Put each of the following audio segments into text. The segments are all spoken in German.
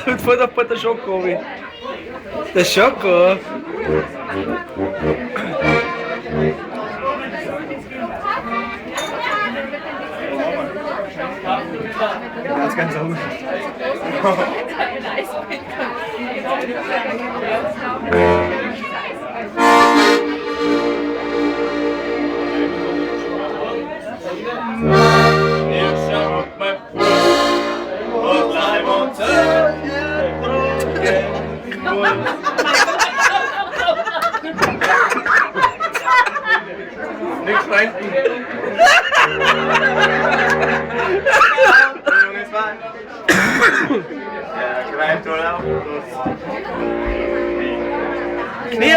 Und fährt auf der Schoko runter. Der Schoko. Ganz, ganz gut. Nichts reinten. Greift wohl auf. Knie!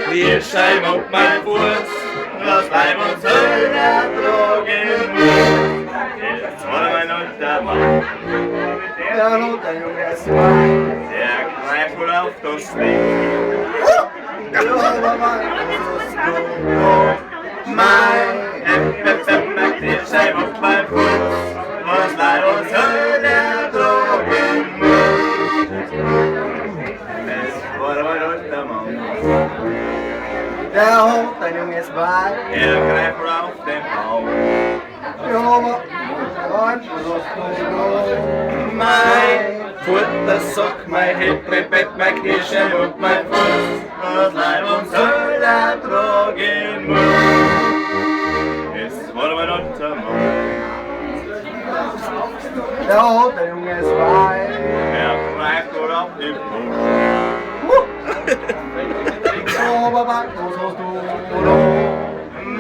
Kniascheim und mei Fuas, was Leib und Seele ertragen muss. Jetzt war mein alter Mann, Der Not, ein junges Wein. der greift wohl auf das Ding. Kniascheim und mei Fuas, was Leib und Seele ertragen muss. Es war mein alter Mann. Der Hund, ein junges Wein. Er greift wohl auf den Baum. Mein Futtersack, mein Hebribett, mein Kniascheim und mein Fuas, was Leib und Seele ertragen muss. Es war mein alter Mann. Der Hund, ein junges Wein. Er greift wohl auf den Baum. Was hast du noch?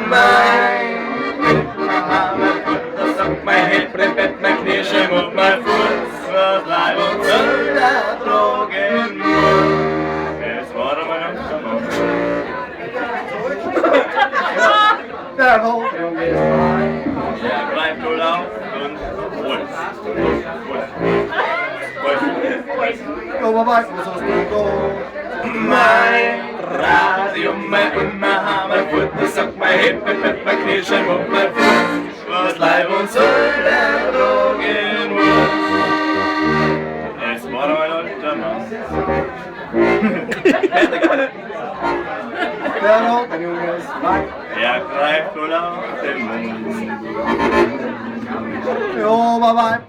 Mein Futtersack, mein Hebribett, mein Kniascheim und mein Fuas, was Leib und Seele ertragen muss. Es war mein alter Mann. Der Hund, ein junges Wein. Er greift wohl auf und holt. Was hast du noch? Mein Radio, mein und mein Futtersack, mein Hebribett, mein Kniascheim und mein Fuas, was Leib und Seele ertragen muss. Es war mein alter Mann. Der Hund, ein junges Wein. Er greift wohl auf den Mund.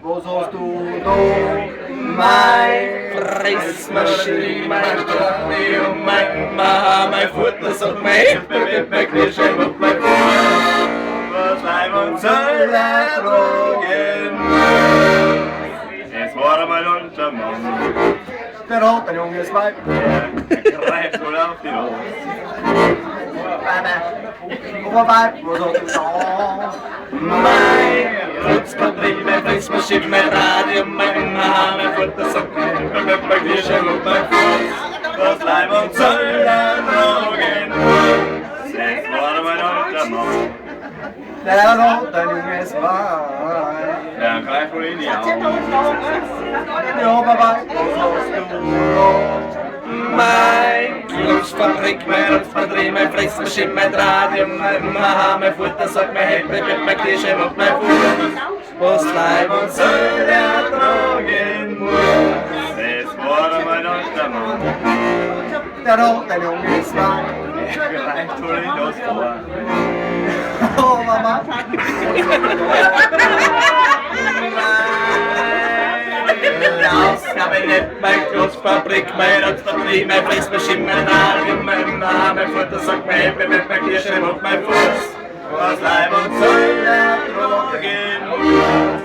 Was hast du noch? Mein Fressmaschine, mein Radio, mein mein Futtersack, mein Hebribett, mein Kniascheim und mein Fuas, was Leib und Seele ertragen muss. Es war mein alter Mann. Der Hund, ein junges Wein. Er greift wohl auf die Hose. Was hast du noch? Mein Rutzbatterie, mein Fressmaschine, mein Radio, mein Futtersack, mein Kniascheim und mein Fuas, was Leib und Seele ertragen muss. Es war mein alter Mann. Der Hund, ein junges Wein. Er greift wohl in die Augen. Was hast du noch? Mein Großfabrik, mein Rutzbatterie, mein Fressmaschine, mein Radio, mein Futtersack, mein Hebribett, mein Kniascheim und mein Fuas, was Leib und Seele ertragen muss. Es war mein alter Mann. Der Hund, ein junges Wein. Er greift wohl in das Ohr. Mama. Kabinett, mein Großfabrik, mein Rutzbatterie, mein Fressmaschine, mein Radio, mein Futtersack, mein Hebribett, mein Kniascheim und mein Fuas, was Leib und Seele ertragen muss.